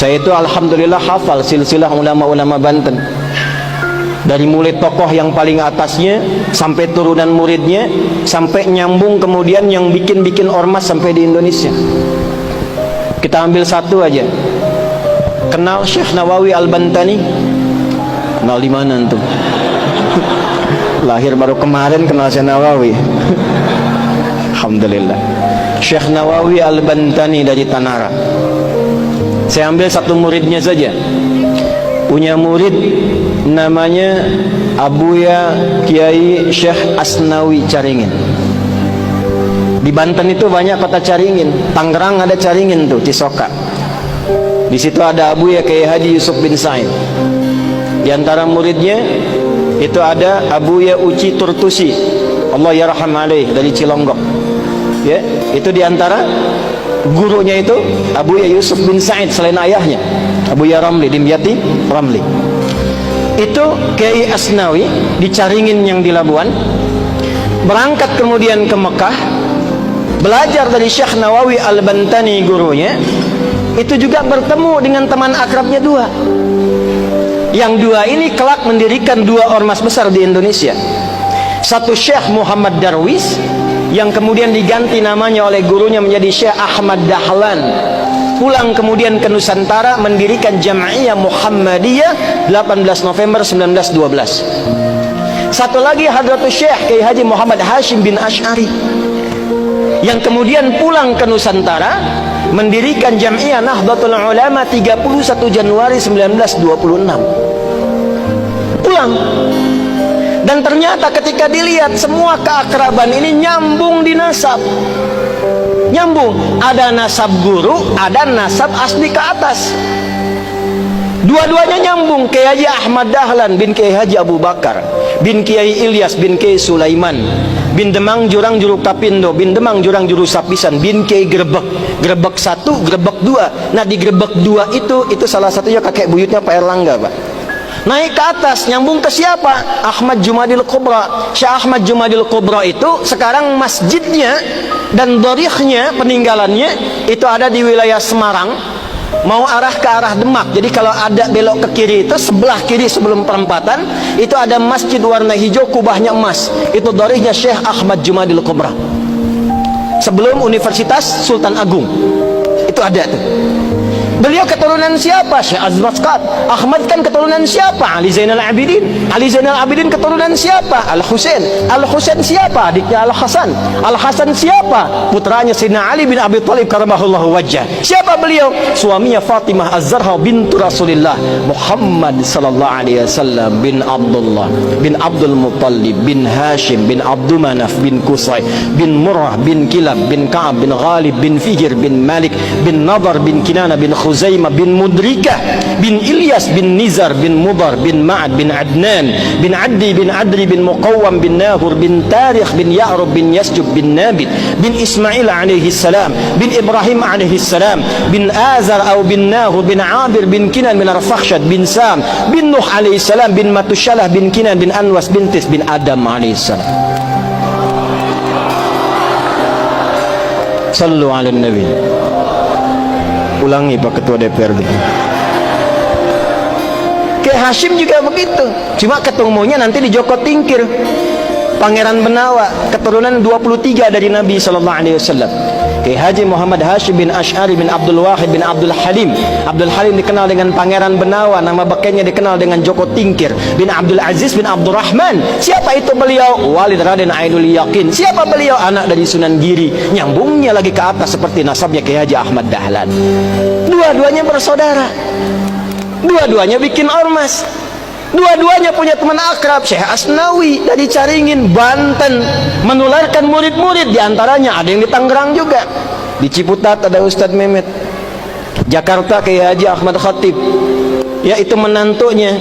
Saya itu alhamdulillah hafal silsilah ulama-ulama Banten, dari mulai tokoh yang paling atasnya sampai turunan muridnya, sampai nyambung kemudian yang bikin-bikin ormas sampai di Indonesia. Kita ambil satu aja. Kenal Syekh Nawawi Al-Bantani? Kenal di mana antum? Lahir baru kemarin kenal Syekh Nawawi. Alhamdulillah. Syekh Nawawi Al-Bantani dari Tanara. Saya ambil satu muridnya saja. Punya murid namanya Abuya Kiai Syekh Asnawi Caringin. Di Banten itu banyak kota Caringin. Tangerang ada Caringin tuh, Cisoka. Di situ ada Abuya Kiai Haji Yusuf bin Said. Di antara muridnya itu ada Abuya Uci Turtusi, Allah yarham alaih, dari Cilonggok. Ya, itu di antara gurunya itu Abuya Yusuf bin Said selain ayahnya, Abuya Ramli, Dimyati Ramli. Itu Kiai Asnawi di Caringin yang di Labuan. Berangkat kemudian ke Mekah, belajar dari Syekh Nawawi Al-Bantani gurunya. Itu juga bertemu dengan teman akrabnya dua. Yang dua ini kelak mendirikan dua ormas besar di Indonesia. Satu Syekh Muhammad Darwis, yang kemudian diganti namanya oleh gurunya menjadi Syekh Ahmad Dahlan. Pulang kemudian ke Nusantara mendirikan Jam'iyah Muhammadiyah 18 November 1912. Satu lagi Hadratus Syekh Kiai Haji Muhammad Hashim bin Asy'ari, yang kemudian pulang ke Nusantara mendirikan Jam'iyah Nahdlatul Ulama 31 Januari 1926. Pulang. Dan ternyata ketika dilihat semua keakraban ini nyambung di nasab. Nyambung, ada nasab guru, ada nasab asli ke atas. Dua-duanya nyambung. Kiai Haji Ahmad Dahlan bin Kiai Haji Abu Bakar bin Kiai Ilyas bin Kiai Sulaiman bin Demang Jurang Juru Kapindo bin Demang Jurang Juru Sapisan bin Kiai Grebek. Grebek 1, Grebek 2. Nah di Grebek 2 itu salah satunya kakek buyutnya Pak Erlangga, Pak. Naik ke atas, nyambung ke siapa? Ahmad Jumadil Kubra. Syekh Ahmad Jumadil Kubra itu sekarang masjidnya dan dorihnya, peninggalannya itu ada di wilayah Semarang, mau arah ke arah Demak. Jadi kalau ada belok ke kiri itu sebelah kiri sebelum perempatan itu ada masjid warna hijau, kubahnya emas. Itu dorihnya Syekh Ahmad Jumadil Kubra. Sebelum Universitas Sultan Agung itu ada tuh. Beliau keturunan siapa? Syekh Azmaskat. Ahmad kan keturunan siapa? Ali Zainal Abidin. Ali Zainal Abidin keturunan siapa? Al-Husain. Al-Husain siapa? Adiknya Al-Hasan. Al-Hasan siapa? Putranya Sayyidina Ali bin Abi Thalib karamahullahu wajhah. Siapa beliau? Suaminya Fatimah Az-Zahra bintu Rasulillah Muhammad sallallahu alaihi wasallam bin Abdullah bin Abdul Muttalib bin Hashim bin Abdul Manaf bin Qusay bin Murrah bin Kilab bin Ka'ab bin Ghalib bin Fihir bin Malik bin Nadar bin Kinana bin Khuzaimah bin Mudrikah bin Ilyas bin Nizar bin Mudar bin Ma'ad bin Adnan bin Addi bin Adri bin Muqawwam bin Nahur bin Tarikh bin Ya'rub bin Yasjub bin Nabit bin Ismail alaihi salam bin Ibrahim alaihi salam bin Azar atau bin Nahur bin Abir bin Kinan bin Arfakhshad bin Sam bin Nuh alaihi salam bin Matushalah bin Kinan bin Anwas bin Tis bin Adam alaihi salam. Sallu ala Nabi. Ulangi Pak Ketua DPRD. Kiai Hashim juga begitu. Cuma ketemunya nanti di Joko Tingkir. Pangeran Benawa, keturunan 23 dari Nabi sallallahu alaihi wasallam. Kiai Haji Muhammad Hashim bin Asy'ari bin Abdul Wahid bin Abdul Halim. Abdul Halim dikenal dengan Pangeran Benawa, nama bekenya dikenal dengan Joko Tingkir bin Abdul Aziz bin Abdul Rahman. Siapa itu beliau? Walid Raden Ainul Yakin. Siapa beliau? Anak dari Sunan Giri. Nyambungnya lagi ke atas seperti nasabnya Kiai Haji Ahmad Dahlan. Dua-duanya bersaudara. Dua-duanya bikin ormas. Dua-duanya punya teman akrab, Syekh Asnawi dari Caringin, Banten, menularkan murid-murid. Di antaranya ada yang di Tangerang juga. Di Ciputat ada Ustadz Mehmet. Jakarta Kiai Haji Ahmad Khatib. Ya itu menantunya,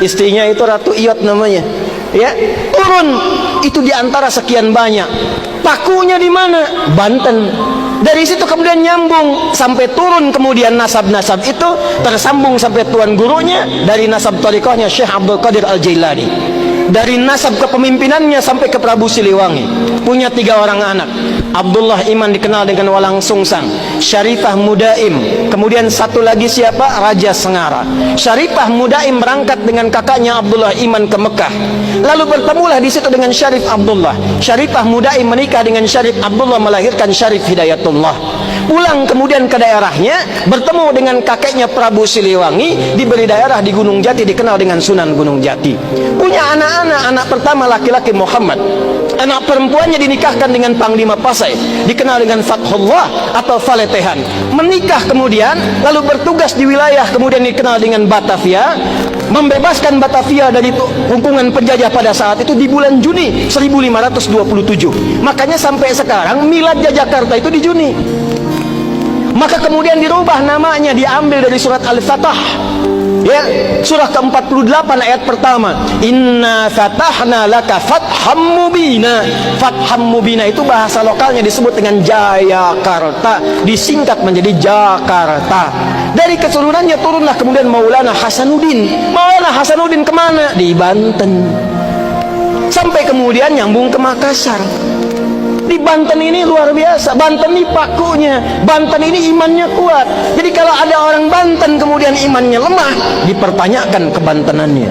istrinya itu Ratu Iyot namanya. Ya, turun itu di antara sekian banyak. Pakunya di mana? Banten. Dari situ kemudian nyambung sampai turun kemudian nasab-nasab itu tersambung sampai tuan gurunya dari nasab thariqahnya Syekh Abdul Qadir Al-Jailani. dari nasab kepemimpinannya sampai ke Prabu Siliwangi. Punya 3 orang anak. Abdullah Iman dikenal dengan Walang Sungsang, Syarifah Mudaim, kemudian satu lagi siapa? Raja Sengara. Syarifah Mudaim berangkat dengan kakaknya Abdullah Iman ke Mekah. Lalu bertemulah di situ dengan Syarif Abdullah. Syarifah Mudaim menikah dengan Syarif Abdullah, melahirkan Syarif Hidayatullah. Pulang kemudian ke daerahnya, bertemu dengan kakeknya Prabu Siliwangi, diberi daerah di Gunung Jati, dikenal dengan Sunan Gunung Jati. Punya anak-anak, anak pertama laki-laki Muhammad, anak perempuannya dinikahkan dengan Panglima Pasai, dikenal dengan Fathullah atau Faletehan. Menikah kemudian, lalu bertugas di wilayah kemudian dikenal dengan Batavia, membebaskan Batavia dari hukuman penjajah pada saat itu di bulan Juni 1527. Makanya sampai sekarang miladnya Jakarta itu di Juni. Maka kemudian dirubah namanya, diambil dari surat Al-Fatah, ya, surah ke-48 ayat pertama. Inna fatahna laka fatham mubina. Fatham mubina itu bahasa lokalnya disebut dengan Jayakarta, disingkat menjadi Jakarta. Dari keturunannya turunlah kemudian Maulana Hasanuddin. Maulana Hasanuddin kemana? Di Banten. Sampai kemudian nyambung ke Makassar. Di Banten ini luar biasa. Banten ini pakunya, Banten ini imannya kuat. Jadi kalau ada orang Banten kemudian imannya lemah, dipertanyakan kebantenannya.